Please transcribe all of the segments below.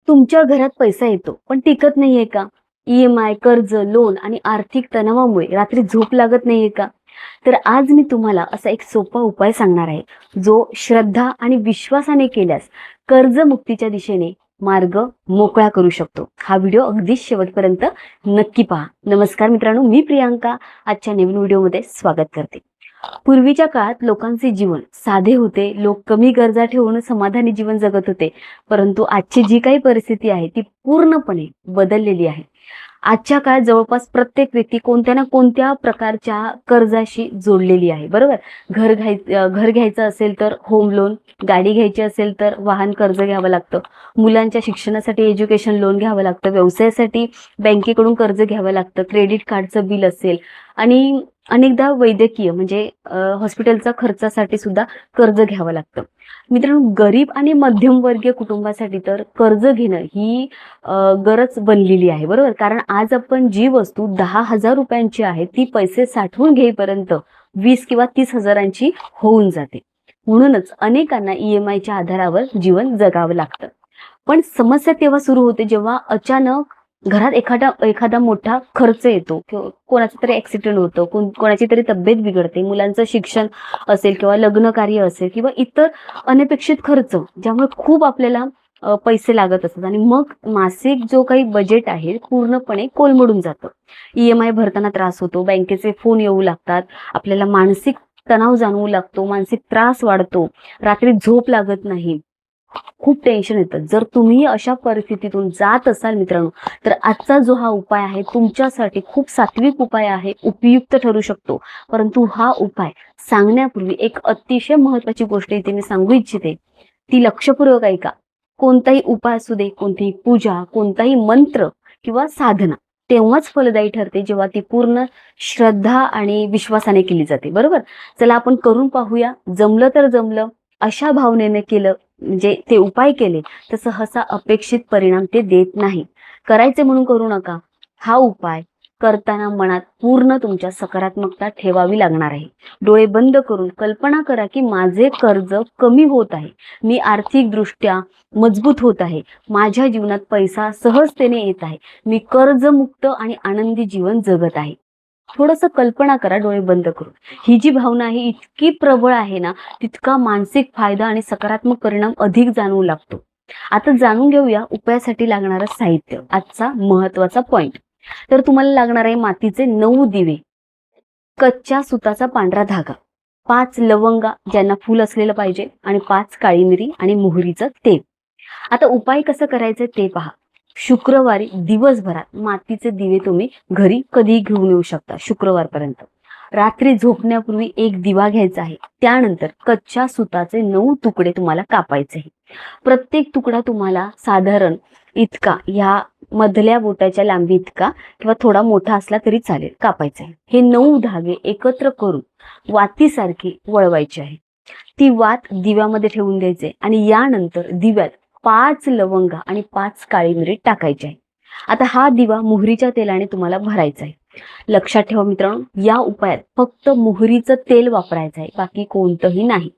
तुमच्या घरात पैसा येतो पण टिकत नाहीये का? ईएमआय, कर्ज, लोन आणि आर्थिक तणावामुळे रात्री झोप लागत नाहीये का? तर आज मी तुम्हाला असा एक सोपा उपाय सांगणार आहे, जो श्रद्धा आणि विश्वासाने केल्यास कर्जमुक्तीच्या दिशेने मार्ग मोकळा करू शकतो. हा व्हिडिओ अगदी शेवटपर्यंत नक्की पहा. नमस्कार मित्रांनो, मी प्रियांका आजच्या नवीन व्हिडिओमध्ये स्वागत करते. पूर्वीच्या काळात लोकांचे जीवन साधे होते. लोक कमी गरजा ठेवून समाधानी जीवन जगत होते. परंतु आजची जी काही परिस्थिती आहे ती पूर्णपणे बदललेली आहे. आजच्या काळात जवळपास प्रत्येक व्यक्ती कोणत्या ना कोणत्या प्रकारच्या कर्जाशी जोडलेली आहे, बरोबर. घर घ्यायचं असेल तर होम लोन, गाडी घ्यायची असेल तर वाहन कर्ज घ्यावं लागतं, मुलांच्या शिक्षणासाठी एज्युकेशन लोन घ्यावं लागतं, व्यवसायासाठी बँकेकडून कर्ज घ्यावं लागतं, क्रेडिट कार्डचं बिल असेल आणि अनेकदा वैद्यकीय म्हणजे हॉस्पिटलचा खर्चासाठी सुद्धा कर्ज घ्यावं लागतं. मित्रांनो, गरीब आणि मध्यमवर्गीय कुटुंबासाठी तर कर्ज घेणं ही गरज बनलेली आहे, बरोबर. कारण आज आपण जी वस्तू 10,000 रुपयांची आहे ती पैसे साठवून घेईपर्यंत 20 किंवा 30,000ची होऊन जाते. म्हणूनच अनेकांना ईएमआयच्या आधारावर जीवन जगावं लागतं. पण समस्या तेव्हा सुरू होते जेव्हा अचानक घरात एखादा मोठा खर्च येतो किंवा कोणाचं तरी ऍक्सिडेंट होतं, कोणाची तरी तब्येत बिघडते, मुलांचं शिक्षण असेल किंवा लग्न कार्य असेल किंवा इतर अनपेक्षित खर्च, ज्यामुळे खूप आपल्याला पैसे लागत असतात आणि मग मासिक जो काही बजेट आहे पूर्णपणे कोलमडून जातं. ईएमआय भरताना त्रास होतो, बँकेचे फोन येऊ लागतात, आपल्याला मानसिक तणाव जाणवू लागतो, मानसिक त्रास वाढतो, रात्री झोप लागत नाही, खूप टेन्शन येतं. जर तुम्ही अशा परिस्थितीतून जात असाल मित्रांनो, तर आजचा जो हा उपाय आहे तुमच्यासाठी खूप सात्विक उपाय आहे, उपयुक्त ठरू शकतो. परंतु हा उपाय सांगण्यापूर्वी एक अतिशय महत्त्वाची गोष्ट इथे मी सांगू इच्छिते, ती लक्षपूर्वक ऐका. कोणताही उपाय असू दे, कोणतीही पूजा, कोणताही मंत्र किंवा साधना तेव्हाच फलदायी ठरते जेव्हा ती पूर्ण श्रद्धा आणि विश्वासाने केली जाते, बरोबर. चला आपण करून पाहूया. जमलं तर जमलं, अशा भावनेने केलं म्हणजे ते उपाय केले तर सहसा अपेक्षित परिणाम ते देत नाही. करायचे म्हणून करू नका. हा उपाय करताना मनात पूर्ण तुमच्या सकारात्मकता ठेवावी लागणार आहे. डोळे बंद करून कल्पना करा की माझे कर्ज कमी होत आहे, मी आर्थिकदृष्ट्या मजबूत होत आहे, माझ्या जीवनात पैसा सहजतेने येत आहे, मी कर्जमुक्त आणि आनंदी जीवन जगत आहे. थोडंसं कल्पना करा डोळे बंद करून. ही जी भावना आहे इतकी प्रबळ आहे ना, तितका मानसिक फायदा आणि सकारात्मक परिणाम अधिक जाणवू लागतो. आता जाणून घेऊया उपायासाठी लागणारं साहित्य, आजचा महत्वाचा पॉइंट. तर तुम्हाला लागणार आहे मातीचे 9 दिवे, कच्च्या सुताचा पांढरा धागा, 5 लवंगा ज्यांना फूल असलेलं पाहिजे आणि 5 काळी मिरी आणि मोहरीचं तेल. आता उपाय कसं करायचं ते पहा. शुक्रवारी दिवसभरात मातीचे दिवे तुम्ही घरी कधी घेऊन येऊ शकता शुक्रवारपर्यंत. रात्री झोपण्यापूर्वी एक दिवा घ्यायचा आहे. त्यानंतर कच्च्या सुताचे 9 तुकडे तुम्हाला कापायचे आहे. प्रत्येक तुकडा तुम्हाला साधारण इतका, ह्या मधल्या बोटाच्या लांबी इतका किंवा थोडा मोठा असला तरी चालेल, कापायचा आहे. हे 9 धागे एकत्र करून वातीसारखी वळवायची आहे. ती वात दिव्यामध्ये ठेवून द्यायचे आणि यानंतर दिव्यात 5 लवंगा आणि 5 काळी मिरी टाकायची आहे. आता हा दिवा मोहरीच्या तेलाने तुम्हाला भरायचा आहे. लक्षात ठेवा मित्रांनो, या उपायात फक्त मोहरीचं तेल वापरायचं आहे, बाकी कोणतंही नाही.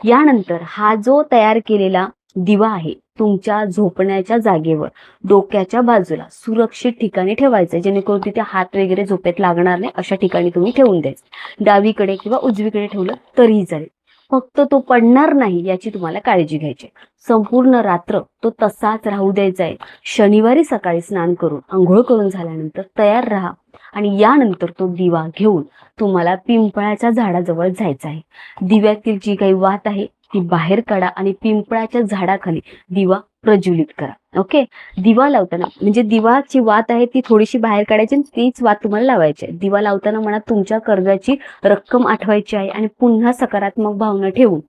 यानंतर हा जो तयार केलेला दिवा आहे तुमच्या झोपण्याच्या जागेवर डोक्याच्या बाजूला सुरक्षित ठिकाणी ठेवायचं, जेणेकरून तिथे हात वगैरे झोपेत लागणार नाही अशा ठिकाणी तुम्ही ठेवून द्यायचं. डावीकडे किंवा उजवीकडे ठेवलं तरीही चालेल, फक्त तो पडणार नाही याची तुम्हाला काळजी घ्यायची. संपूर्ण रात्र तो तसाच राहू द्यायचा आहे. शनिवारी सकाळी स्नान करून आंघोळ करून झाल्यानंतर तयार राहा आणि यानंतर तो दिवा घेऊन तुम्हाला पिंपळाच्या झाडाजवळ जायचं आहे. दिव्यातील जी काही वात आहे ती बाहेर काढा आणि पिंपळाच्या झाडाखाली दिवा प्रज्वलित करा. ओके. दिवा लावताना म्हणजे दिवाची वात आहे ती थोडीशी बाहेर काढायची आणि तीच वात तुम्हाला लावायची आहे. दिवा लावताना मनात तुमच्या कर्जाची रक्कम आठवायची आहे आणि पुन्हा सकारात्मक भावना ठेवून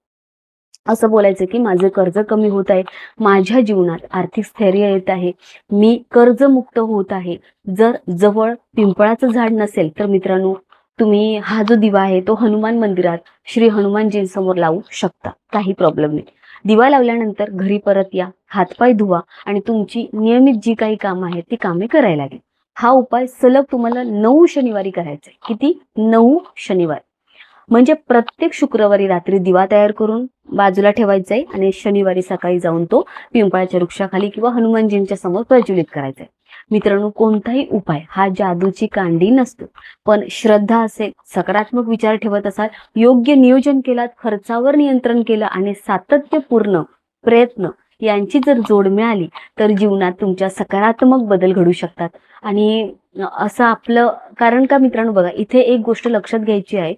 असं बोलायचं की माझे कर्ज कमी होत आहे, माझ्या जीवनात आर्थिक स्थैर्य येत आहे, मी कर्जमुक्त होत आहे. जर जवळ पिंपळाचं झाड नसेल तर मित्रांनो, तुम्ही हा जो दिवा आहे तो हनुमान मंदिरात श्री हनुमानजींसमोर लावू शकता, काही प्रॉब्लेम नाही. दिवा लावल्यानंतर घरी परत या, हातपाय धुवा आणि तुमची नियमित जी काही कामं आहेत ती कामे करायला लागेल. हा उपाय सलग तुम्हाला 9 शनिवारी करायचा आहे. किती? 9 शनिवार. म्हणजे प्रत्येक शुक्रवारी रात्री दिवा तयार करून बाजूला ठेवायचा आहे आणि शनिवारी सकाळी जाऊन तो पिंपळाच्या वृक्षाखाली किंवा हनुमानजींच्या समोर प्रज्वलित करायचा आहे. मित्रांनो, कोणताही उपाय हा जादूची कांडी नसतो, पण श्रद्धा असेल, सकारात्मक विचार ठेवत असाल, योग्य नियोजन केलात, खर्चावर नियंत्रण केलं आणि सातत्यपूर्ण प्रयत्न यांची जर जोड मिळाली तर जीवनात तुमच्या सकारात्मक बदल घडू शकतात. आणि असं आपलं कारण का मित्रांनो, बघा इथे एक गोष्ट लक्षात घ्यायची आहे.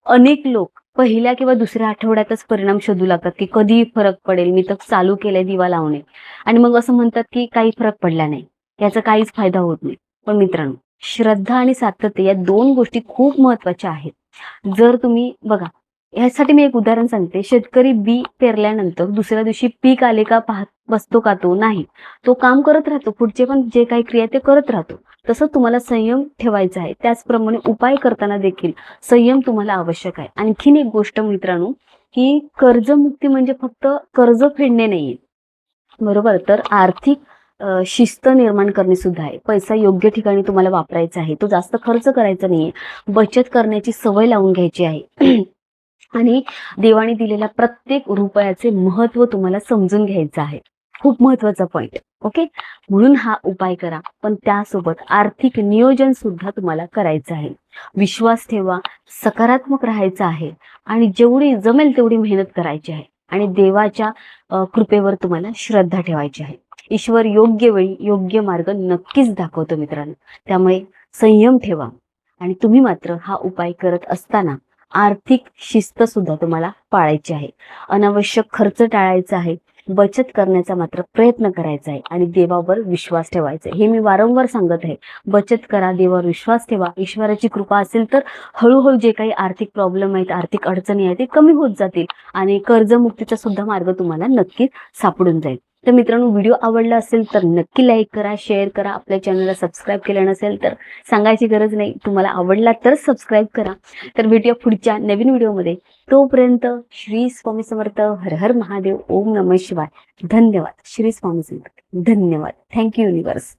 अनेक लोक पहिल्या किंवा दुसऱ्या आठवड्यातच परिणाम शोधू लागतात की कधी फरक पडेल, मी तर चालू केलंय दिवा लावणे, आणि मग असं म्हणतात की काही फरक पडला नाही, याचा काहीच फायदा होत नाही. पण मित्रांनो, श्रद्धा आणि सातत्य या दोन गोष्टी खूप महत्वाच्या आहेत. जर तुम्ही बघा, यासाठी मी एक उदाहरण सांगते. शेतकरी बी पेरल्यानंतर दुसऱ्या दिवशी पीक आले का पाहत बसतो का? तो नाही, तो काम करत राहतो, पुढचे पण जे काही क्रिया ते करत राहतो. तसं तुम्हाला संयम ठेवायचा आहे. त्याचप्रमाणे उपाय करताना देखील संयम तुम्हाला आवश्यक आहे. आणखीन एक गोष्ट मित्रांनो, की कर्जमुक्ती म्हणजे फक्त कर्ज फेडणे नाहीये, बरोबर, तर आर्थिक शिस्त निर्माण करणे सुद्धा आहे. पैसा योग्य ठिकाणी तुम्हाला वापरायचा आहे, तो जास्त खर्च करायचा नाहीये, बचत करण्याची सवय लावून घ्यायची आहे. आणि देवाने दिलेल्या प्रत्येक रुपयाचे महत्व तुम्हाला समजून घ्यायचं आहे. खूप महत्वाचा पॉइंट. ओके, म्हणून हा उपाय करा, पण त्यासोबत आर्थिक नियोजन सुद्धा तुम्हाला करायचं आहे. विश्वास ठेवा, सकारात्मक राहायचं आहे आणि जेवढी जमेल तेवढी मेहनत करायची आहे आणि देवाच्या कृपेवर तुम्हाला श्रद्धा ठेवायची आहे. ईश्वर योग्य वेळी योग्य मार्ग नक्कीच दाखवतो मित्रांनो. त्यामुळे संयम ठेवा आणि तुम्ही मात्र हा उपाय करत असताना आर्थिक शिस्त सुद्धा तुम्हाला पाळायची आहे. अनावश्यक खर्च टाळायचा आहे, बचत करण्याचा मात्र प्रयत्न करायचा आहे आणि देवावर विश्वास ठेवायचा आहे. हे मी वारंवार सांगत आहे. बचत करा, देवावर विश्वास ठेवा. ईश्वराची कृपा असेल तर हळूहळू जे काही आर्थिक प्रॉब्लेम आहेत, आर्थिक अडचणी आहेत, ते कमी होत जातील आणि कर्जमुक्तीचा सुद्धा मार्ग तुम्हाला नक्कीच सापडून जाईल. तर मित्रांनो, व्हिडिओ आवडला असेल तर नक्की लाईक करा, शेअर करा. आपल्या चॅनलला सबस्क्राईब केलं नसेल तर सांगायची गरज नाही, तुम्हाला आवडला तर सबस्क्राईब करा. तर भेटूया पुढच्या नवीन व्हिडिओमध्ये. तोपर्यंत श्री स्वामी समर्थ. हर हर महादेव. ओम नमः शिवाय. धन्यवाद. श्री स्वामी समर्थ. धन्यवाद. Thank you universe.